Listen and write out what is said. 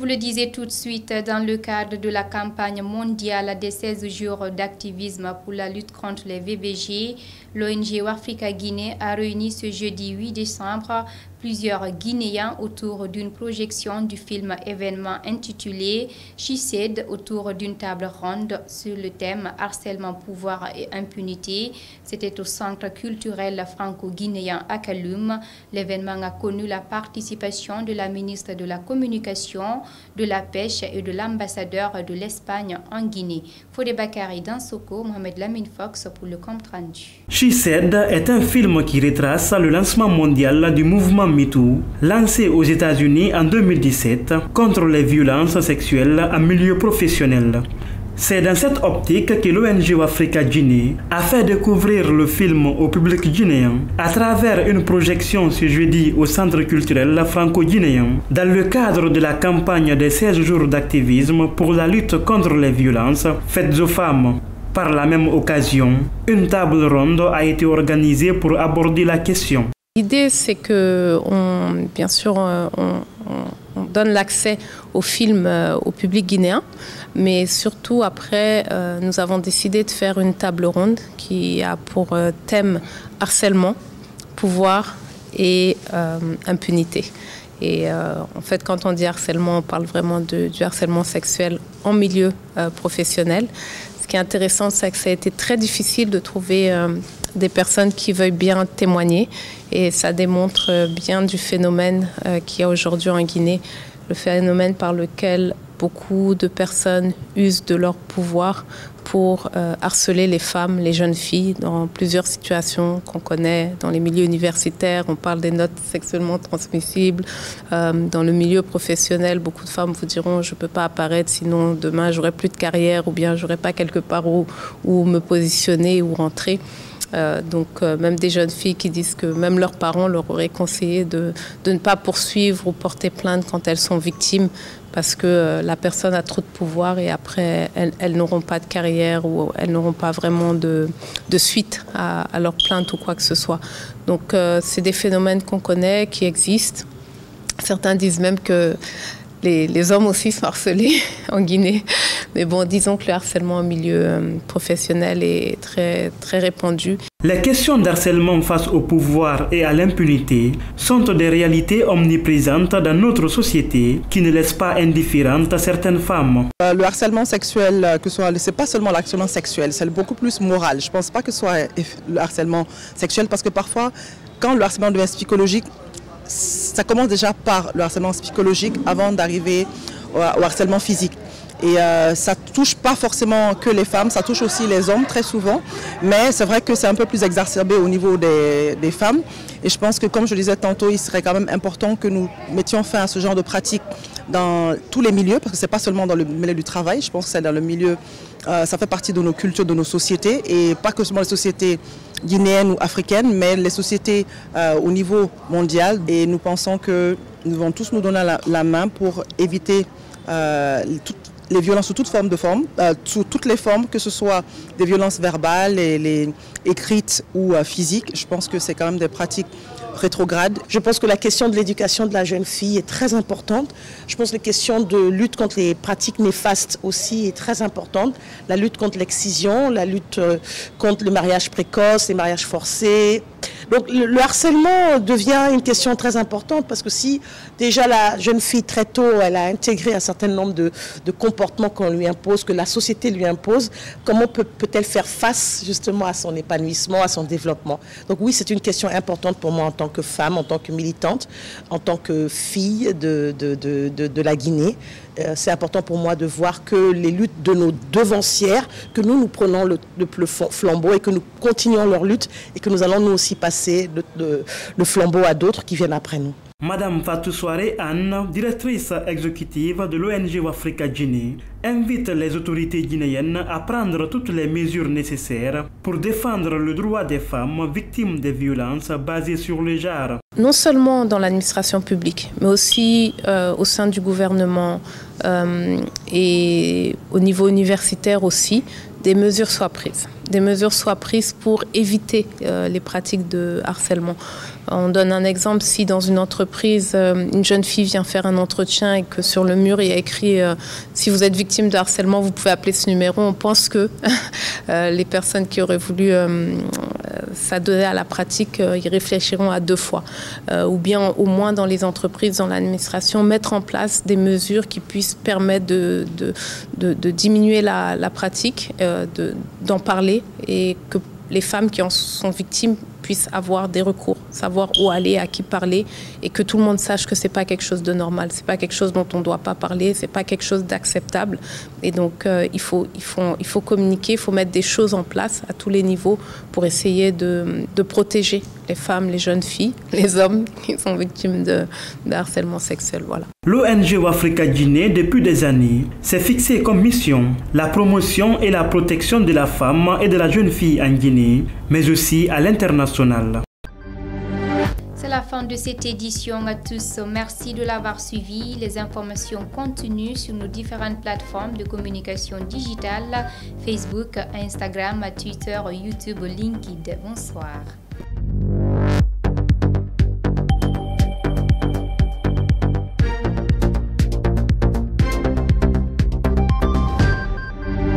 vous le disais tout de suite, dans le cadre de la campagne mondiale des 16 jours d'activisme pour la lutte contre les VBG, l'ONG Africa Guinée a réuni ce jeudi 8 décembre plusieurs Guinéens autour d'une projection du film événement intitulé She Said, autour d'une table ronde sur le thème harcèlement, pouvoir et impunité. C'était au centre culturel franco-guinéen à Kaloum. L'événement a connu la participation de la ministre de la Communication, de la Pêche et de l'ambassadeur de l'Espagne en Guinée. Fodé Bakary Dansoko, Mohamed Lamine Fox pour le compte rendu. She Said est un film qui retrace le lancement mondial du mouvement MeToo, lancé aux États-Unis en 2017 contre les violences sexuelles en milieu professionnel. C'est dans cette optique que l'ONG Africa Guinée a fait découvrir le film au public guinéen à travers une projection ce jeudi au Centre culturel franco-guinéen dans le cadre de la campagne des 16 jours d'activisme pour la lutte contre les violences faites aux femmes. Par la même occasion, une table ronde a été organisée pour aborder la question. L'idée, c'est que, bien sûr, on donne l'accès au film au public guinéen, mais surtout après, nous avons décidé de faire une table ronde qui a pour thème harcèlement, pouvoir et impunité. Et en fait, quand on dit harcèlement, on parle vraiment du harcèlement sexuel en milieu professionnel. Ce qui est intéressant, c'est que ça a été très difficile de trouver des personnes qui veuillent bien témoigner. Et ça démontre bien du phénomène qu'il y a aujourd'hui en Guinée, le phénomène par lequel beaucoup de personnes usent de leur pouvoir pour harceler les femmes, les jeunes filles, dans plusieurs situations qu'on connaît. Dans les milieux universitaires, on parle des notes sexuellement transmissibles. Dans le milieu professionnel, beaucoup de femmes vous diront « je ne peux pas apparaître, sinon demain, je n'aurai plus de carrière ou bien je n'aurai pas quelque part où me positionner ou rentrer ». Donc même des jeunes filles qui disent que même leurs parents leur auraient conseillé de ne pas poursuivre ou porter plainte quand elles sont victimes parce que la personne a trop de pouvoir et après elles n'auront pas de carrière ou elles n'auront pas vraiment de suite à leur plainte ou quoi que ce soit. Donc c'est des phénomènes qu'on connaît, qui existent. Certains disent même que les hommes aussi sont harcelés en Guinée. Mais bon, disons que le harcèlement en milieu professionnel est très, très répandu. Les questions d'harcèlement face au pouvoir et à l'impunité sont des réalités omniprésentes dans notre société qui ne laissent pas indifférentes certaines femmes. Le harcèlement sexuel, c'est pas seulement l'harcèlement sexuel, c'est beaucoup plus moral. Je ne pense pas que ce soit le harcèlement sexuel parce que parfois, quand le harcèlement devient psychologique, ça commence déjà par le harcèlement psychologique avant d'arriver au harcèlement physique. Et ça ne touche pas forcément que les femmes, ça touche aussi les hommes très souvent. Mais c'est vrai que c'est un peu plus exacerbé au niveau des femmes. Et je pense que, comme je disais tantôt, il serait quand même important que nous mettions fin à ce genre de pratiques dans tous les milieux, parce que ce n'est pas seulement dans le milieu du travail, je pense que c'est dans le milieu, ça fait partie de nos cultures, de nos sociétés, et pas que seulement les sociétés guinéennes ou africaines, mais les sociétés au niveau mondial. Et nous pensons que nous devons tous nous donner la main pour éviter les violences sous sous toutes les formes, que ce soit des violences verbales, les écrites ou physiques. Je pense que c'est quand même des pratiques rétrogrades. Je pense que la question de l'éducation de la jeune fille est très importante. Je pense que la question de lutte contre les pratiques néfastes aussi est très importante. La lutte contre l'excision, la lutte contre le mariage précoce, les mariages forcés. Donc le harcèlement devient une question très importante parce que si déjà la jeune fille très tôt, elle a intégré un certain nombre de comportements qu'on lui impose, que la société lui impose, comment peut-elle faire face justement à son épanouissement, à son développement? Donc oui, c'est une question importante pour moi en tant que femme, en tant que militante, en tant que fille de la Guinée. C'est important pour moi de voir que les luttes de nos devancières, que nous prenons le flambeau et que nous continuons leur lutte et que nous allons nous aussi passer le flambeau à d'autres qui viennent après nous. Madame Fatou Souare Anne, directrice exécutive de l'ONG Africa Guinée, invite les autorités guinéennes à prendre toutes les mesures nécessaires pour défendre le droit des femmes victimes de violences basées sur le genre. Non seulement dans l'administration publique, mais aussi au sein du gouvernement et au niveau universitaire aussi, des mesures soient prises. Des mesures soient prises pour éviter les pratiques de harcèlement. On donne un exemple, si dans une entreprise, une jeune fille vient faire un entretien et que sur le mur, il y a écrit « Si vous êtes victime de harcèlement, vous pouvez appeler ce numéro », on pense que les personnes qui auraient voulu s'adonner à la pratique, y réfléchiront à 2 fois. Ou bien, au moins dans les entreprises, dans l'administration, mettre en place des mesures qui puissent permettre de diminuer la pratique, d'en parler et que les femmes qui en sont victimes puissent avoir des recours, savoir où aller, à qui parler et que tout le monde sache que c'est pas quelque chose de normal, c'est pas quelque chose dont on doit pas parler, c'est pas quelque chose d'acceptable. Et donc il faut communiquer, il faut mettre des choses en place à tous les niveaux pour essayer de protéger les femmes, les jeunes filles, les hommes qui sont victimes de harcèlement sexuel. Voilà. L'ONG Wafrika Guinée, depuis des années, s'est fixée comme mission la promotion et la protection de la femme et de la jeune fille en Guinée, mais aussi à l'international. C'est la fin de cette édition à tous. Merci de l'avoir suivi. Les informations continuent sur nos différentes plateformes de communication digitale, Facebook, Instagram, Twitter, YouTube, LinkedIn. Bonsoir.